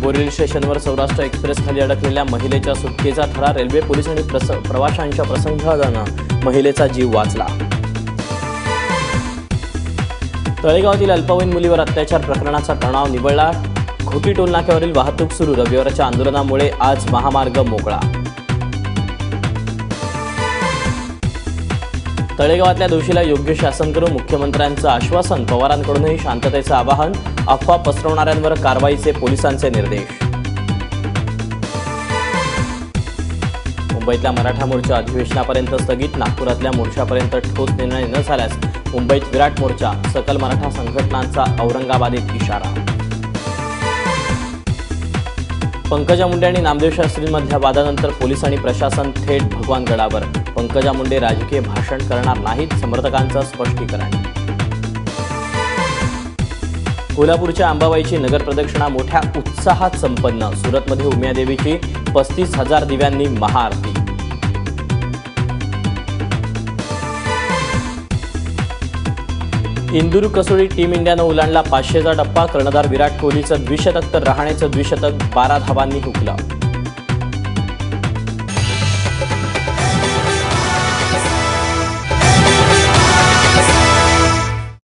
बोरिवली स्टेशनवर सौराष्ट्र एक्सप्रेस खाली अडकलेल्या महिलेच्या सुटकेचा थरार। रेल्वे पोलीस आणि प्रवाशांच्या प्रसंगानं महिलेचा जीव वाचला। तळेगावातील अल्पवयीन मुलीवर अत्याचार प्रकरणाचा तणाव निवळला। खोटी टोलनाक्यावरील वाहतूक सुरू। रविवारच्या आंदोलनामुळे आज महामार्ग मोकळा। तळेगावातल्या दोषीला योग्य शासन करू मुख्यमंत्र्यांचं आश्वासन। पवारांकडूनही शांततेचं आवाहन। अफवा पसरवणाऱ्यांवर कारवाईचे पोलिसांचे निर्देश। मुंबईतल्या मराठा मोर्चा अधिवेशनापर्यंत स्थगित। नागपुरातल्या मोर्चापर्यंत ठोस निर्णय न झाल्यास मुंबईत विराट मोर्चा। सकल मराठा संघटनांचा औरंगाबादेत इशारा। पंकजा मुंडे आणि नामदेव शास्त्रींमधल्या वादानंतर पोलीस आणि प्रशासन थेट भगवान गडावर। पंकजा मुंडे राजकीय भाषण करणार नाहीत, समर्थकांचं स्पष्टीकरण। कोल्हापूरच्या अंबाबाईची नगर प्रदक्षिणा मोठ्या उत्साहात संपन्न। सुरतमध्ये उमियादेवीची 35,000 दिव्यांनी महाआरती। इंदूर कसोटी टीम इंडियानं ओलांडला 500चा टप्पा। कर्णधार विराट कोहलीचं द्विशतक तर रहाणेचं द्विशतक 12 धावांनी हुकलं।